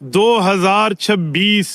2026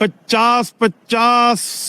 50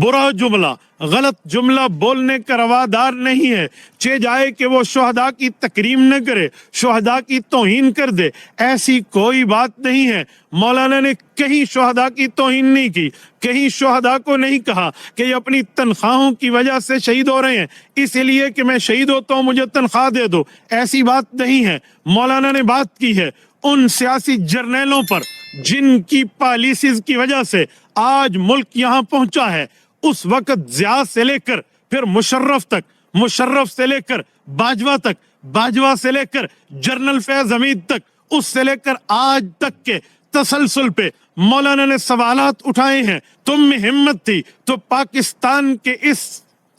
برا جملہ غلط جملہ بولنے کا روادار نہیں ہے، چہ جائے کہ وہ شہداء کی تکریم نہ کرے، شہداء کی توہین کر دے، ایسی کوئی بات نہیں ہے۔ مولانا نے کہیں شہداء کی توہین نہیں کی، کہیں شہداء کو نہیں کہا کہ یہ اپنی تنخواہوں کی وجہ سے شہید ہو رہے ہیں، اس لیے کہ میں شہید ہوتا ہوں مجھے تنخواہ دے دو، ایسی بات نہیں ہے۔ مولانا نے بات کی ہے ان سیاسی جرنیلوں پر جن کی پالیسیز کی وجہ سے آج ملک یہاں پہنچا ہے۔ اس وقت ضیاء سے لے کر پھر مشرف تک، مشرف سے لے کر باجوہ تک، باجوہ سے لے کر جنرل فیض حمید تک، اس سے لے کر آج تک کے تسلسل پہ مولانا نے سوالات اٹھائے ہیں۔ تم میں ہمت تھی تو پاکستان کے اس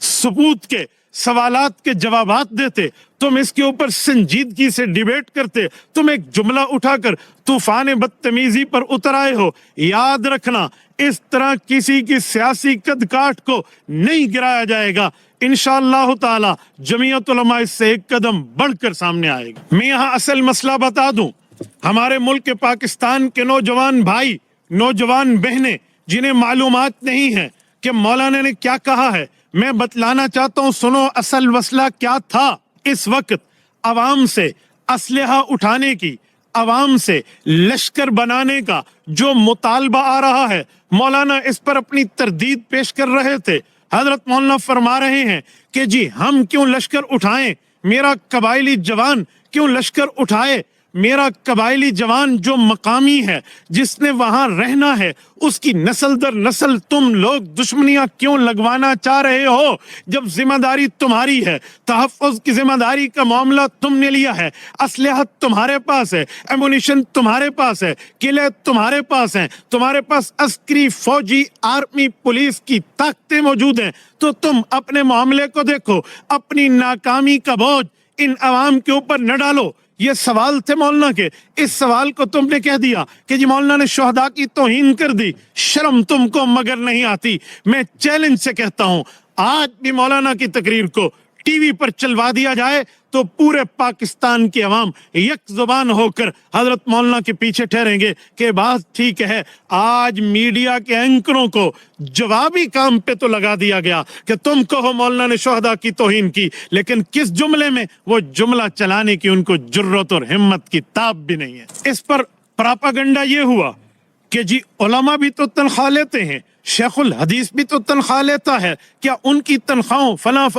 ثبوت کے سوالات کے جوابات دیتے، تم اس کے اوپر سنجیدگی سے ڈیبیٹ کرتے، تم ایک جملہ اٹھا کر طوفان بدتمیزی پر اتر آئے ہو۔ یاد رکھنا اس طرح کسی کی سیاسی قد کاٹ کو نہیں گرایا جائے گا، انشاءاللہ تعالی جمعیت علماء اس سے ایک قدم بڑھ کر سامنے آئے گا۔ میں یہاں اصل مسئلہ بتا دوں، ہمارے ملک پاکستان کے نوجوان بھائی، نوجوان بہنیں جنہیں معلومات نہیں ہے کہ مولانا نے کیا کہا ہے، میں بتلانا چاہتا ہوں، سنو اصل مسئلہ کیا تھا۔ اس وقت عوام سے اسلحہ اٹھانے کی، عوام سے لشکر بنانے کا جو مطالبہ آ رہا ہے، مولانا اس پر اپنی تردید پیش کر رہے تھے۔ حضرت مولانا فرما رہے ہیں کہ جی ہم کیوں لشکر اٹھائیں، میرا قبائلی جوان کیوں لشکر اٹھائے، میرا قبائلی جوان جو مقامی ہے، جس نے وہاں رہنا ہے، اس کی نسل در نسل تم لوگ دشمنیاں کیوں لگوانا چاہ رہے ہو، جب ذمہ داری تمہاری ہے، تحفظ کی ذمہ داری کا معاملہ تم نے لیا ہے، اسلحہ تمہارے پاس ہے، ایمونیشن تمہارے پاس ہے، قلعے تمہارے پاس ہیں، تمہارے پاس عسکری، فوجی، آرمی، پولیس کی طاقتیں موجود ہیں، تو تم اپنے معاملے کو دیکھو، اپنی ناکامی کا بوجھ ان عوام کے اوپر نہ ڈالو۔ یہ سوال تھے مولانا کے، اس سوال کو تم نے کہہ دیا کہ جی مولانا نے شہداء کی توہین کر دی، شرم تم کو مگر نہیں آتی۔ میں چیلنج سے کہتا ہوں آج بھی مولانا کی تقریر کو ٹی وی پر چلوا دیا جائے تو پورے پاکستان کی عوام یک زبان ہو کر حضرت مولانا کے پیچھے ٹھہریں گے کہ بات ٹھیک ہے۔ آج میڈیا کے اینکروں کو جوابی کام پہ تو لگا دیا گیا کہ تم کہو مولانا نے شہداء کی توہین کی، لیکن کس جملے میں وہ جملہ چلانے کی ان کو جرت اور ہمت کی تاب بھی نہیں ہے۔ اس پر پراپاگنڈا یہ ہوا کہ جی علماء بھی تو تنخواہ لیتے ہیں، شیخ الحدیث بھی تو تنخواہ لیتا ہے، کیا ان کی تنخواہوں فلاں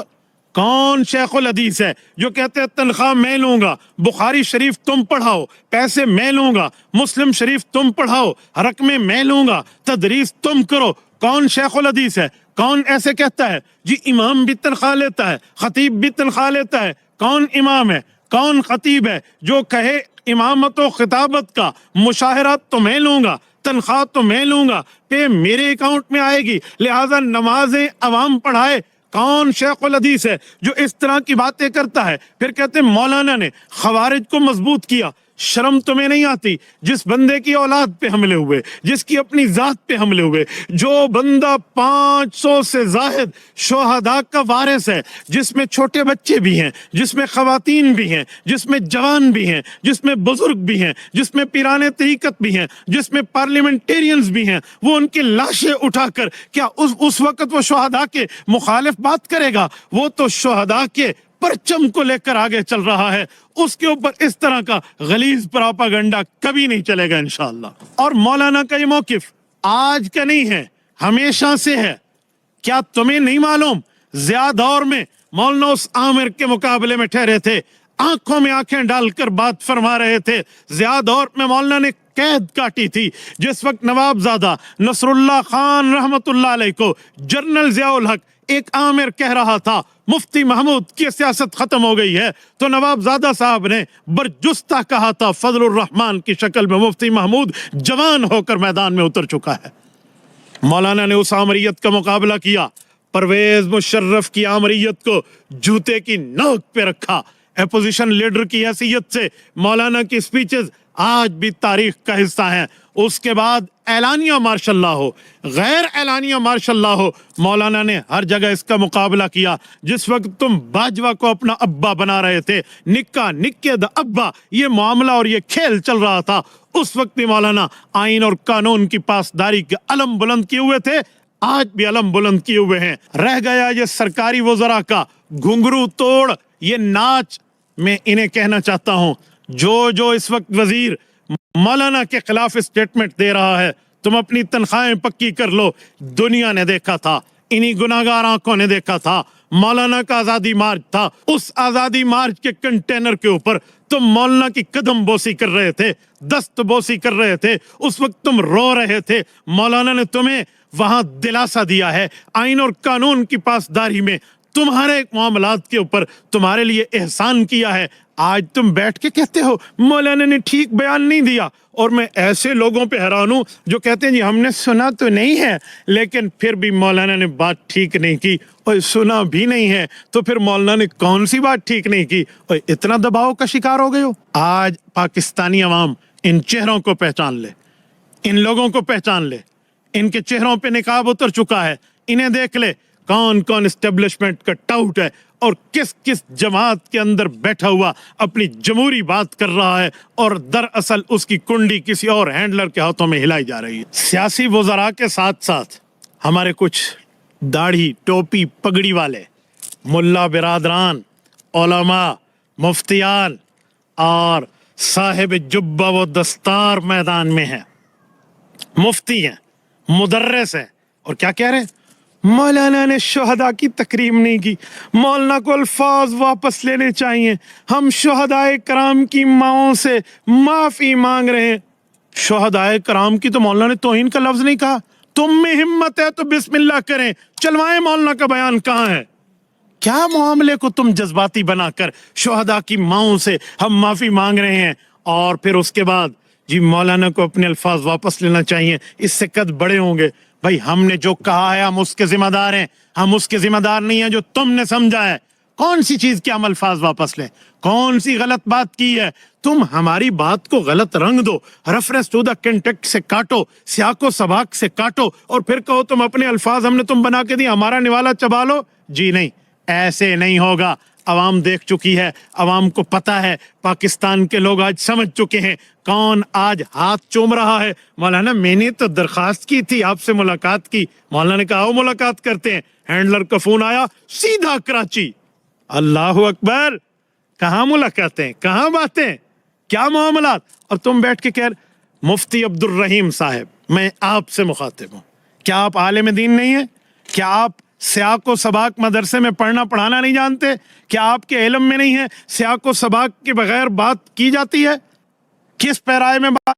کون شیخ الحدیث ہے جو کہتے ہیں تنخواہ میں لوں گا، بخاری شریف تم پڑھاؤ، پیسے میں لوں گا، مسلم شریف تم پڑھاؤ، رقمیں میں لوں گا، تدریس تم کرو؟ کون شیخ الحدیث ہے؟ کون ایسے کہتا ہے؟ جی امام بھی تنخواہ لیتا ہے، خطیب بھی تنخواہ لیتا ہے۔ کون امام ہے، کون خطیب ہے جو کہے امامت و خطابت کا مشاہرہ تو میں لوں گا، تنخواہ تو میں لوں گا، پہ میرے اکاؤنٹ میں آئے گی، لہٰذا نمازیں عوام پڑھائے؟ کون شیخ الحدیث ہے جو اس طرح کی باتیں کرتا ہے؟ پھر کہتے ہیں مولانا نے خوارج کو مضبوط کیا۔ شرم تمہیں نہیں آتی؟ جس بندے کی اولاد پہ حملے ہوئے، جس کی اپنی ذات پہ حملے ہوئے، جو بندہ 500 سے زائد شہداء کا وارث ہے، جس میں چھوٹے بچے بھی ہیں، جس میں خواتین بھی ہیں، جس میں جوان بھی ہیں، جس میں بزرگ بھی ہیں، جس میں پیرانے طریقت بھی ہیں، جس میں پارلیمنٹیرینز بھی ہیں، وہ ان کی لاشیں اٹھا کر کیا اس وقت وہ شہداء کے مخالف بات کرے گا؟ وہ تو شہداء کے پرچم کو لے کر آگے چل رہا ہے، اس کے اوپر اس طرح کا غلیظ پراپاگنڈا کبھی نہیں چلے گا انشاءاللہ۔ اور مولانا کا یہ موقف آج کا نہیں ہے، ہمیشہ سے ہے۔ کیا تمہیں نہیں معلوم ضیاء دور میں مولانا اس عامر کے مقابلے میں ٹھہرے تھے، آنکھوں میں آنکھیں ڈال کر بات فرما رہے تھے؟ ضیاء دور میں مولانا نے قید کاٹی تھی، جس وقت نواب زادہ نصر اللہ خان رحمت اللہ علیہ کو جنرل ضیاء الحق ایک عامر کہہ رہا تھا مفتی محمود کی سیاست ختم ہو گئی ہے، تو نواب زادہ صاحب نے برجستہ کہا تھا فضل الرحمان کی شکل میں مفتی محمود جوان ہو کر میدان میں اتر چکا ہے۔ مولانا نے اس آمریت کا مقابلہ کیا، پرویز مشرف کی آمریت کو جوتے کی نوک پہ رکھا۔ اپوزیشن لیڈر کی حیثیت سے مولانا کی سپیچز آج بھی تاریخ کا حصہ ہیں۔ اس کے بعد اعلانیہ مارشل لا ہو، غیر اعلانیہ مارشل لا ہو، مولانا نے ہر جگہ اس کا مقابلہ کیا۔ جس وقت تم باجوہ کو اپنا ابا بنا رہے تھے، نکا نکے دا ابا، یہ معاملہ اور یہ کھیل چل رہا تھا، اس وقت بھی مولانا آئین اور قانون کی پاسداری کے علم بلند کیے ہوئے تھے۔ آج بھی علم بلند کیے ہوئے ہیں. رہ گیا یہ سرکاری وزراء کا گھنگرو توڑ یہ ناچ. میں انہیں کہنا چاہتا ہوں جو اس وقت وزیر مولانا کے خلاف اسٹیٹمنٹ دے رہا ہے, تم اپنی تنخواہیں پکی کر لو. دنیا نے دیکھا تھا, انہی گناہگار آنکھوں نے دیکھا تھا, مولانا کا آزادی مارچ تھا. اس آزادی مارچ کے کنٹینر کے اوپر تم مولانا کی قدم بوسی کر رہے تھے, دست بوسی کر رہے تھے. اس وقت تم رو رہے تھے. مولانا نے تمہیں وہاں دلاسا دیا ہے آئین اور قانون کی پاسداری میں, تمہارے معاملات کے اوپر تمہارے لیے احسان کیا ہے. آج تم بیٹھ کے کہتے ہو مولانا نے ٹھیک بیان نہیں دیا. اور میں ایسے لوگوں پہ حیران ہوں جو کہتے ہیں جی ہم نے سنا تو نہیں ہے لیکن پھر بھی مولانا نے بات ٹھیک نہیں کی. اور سنا بھی نہیں ہے تو پھر مولانا نے کون سی بات ٹھیک نہیں کی؟ اور اتنا دباؤ کا شکار ہو گئے ہو. آج پاکستانی عوام ان چہروں کو پہچان لے, ان لوگوں کو پہچان لے. ان کے چہروں پہ نقاب اتر چکا ہے. انہیں دیکھ لے کون کون اسٹیبلشمنٹ کا ٹاؤٹ ہے اور کس کس جماعت کے اندر بیٹھا ہوا اپنی جمہوری بات کر رہا ہے اور دراصل اس کی کنڈی کسی اور ہینڈلر کے ہاتھوں میں ہلائی جا رہی ہے. سیاسی وزراء کے ساتھ ساتھ ہمارے کچھ داڑھی ٹوپی پگڑی والے ملا برادران, علماء, مفتیان اور صاحب جبہ و دستار میدان میں ہیں. مفتی ہیں, مدرس ہیں, اور کیا کہہ رہے ہیں؟ مولانا نے شہداء کی تکریم نہیں کی, مولانا کو الفاظ واپس لینے چاہیے, ہم شہداء کرام کی ماؤں سے معافی مانگ رہے ہیں. شہداء کرام کی تو مولانا نے توہین کا لفظ نہیں کہا. تم میں ہمت ہے تو بسم اللہ کریں, چلوائیں مولانا کا بیان. کہاں ہے؟ کیا معاملے کو تم جذباتی بنا کر شہداء کی ماؤں سے ہم معافی مانگ رہے ہیں اور پھر اس کے بعد جی مولانا کو اپنے الفاظ واپس لینا چاہیے, اس سے قد بڑے ہوں گے. بھائی ہم نے جو کہا ہے ہم اس کے ذمہ دار ہیں, ہم اس کے ذمہ دار نہیں ہیں جو تم نے سمجھا ہے. کون سی چیز کے ہم الفاظ واپس لیں؟ کون سی غلط بات کی ہے؟ تم ہماری بات کو غلط رنگ دو, ریفرنس ٹو دا کنٹیکسٹ سے کاٹو, سیاق و سباق سے کاٹو اور پھر کہو تم اپنے الفاظ ہم نے تم بنا کے دی, ہمارا نوالا چبا لو. جی نہیں, ایسے نہیں ہوگا. عوام دیکھ چکی ہے, عوام کو پتا ہے, پاکستان کے لوگ آج سمجھ چکے ہیں کون آج ہاتھ چوم رہا ہے. مولانا میں نے تو درخواست کی تھی آپ سے ملاقات کی. مولانا نے کہا آؤ ملاقات کرتے ہیں. ہینڈلر کا فون آیا, سیدھا کراچی. اللہ اکبر, کہاں ملاقاتیں, کہاں باتیں, کیا معاملات. اور تم بیٹھ کے کہہ مفتی عبد الرحیم صاحب میں آپ سے مخاطب ہوں, کیا آپ عالم دین نہیں ہیں؟ کیا آپ سیاق و سباق مدرسے میں پڑھنا پڑھانا نہیں جانتے؟ کیا آپ کے علم میں نہیں ہے سیاق و سباق کے بغیر بات کی جاتی ہے؟ کس پیرائے میں بات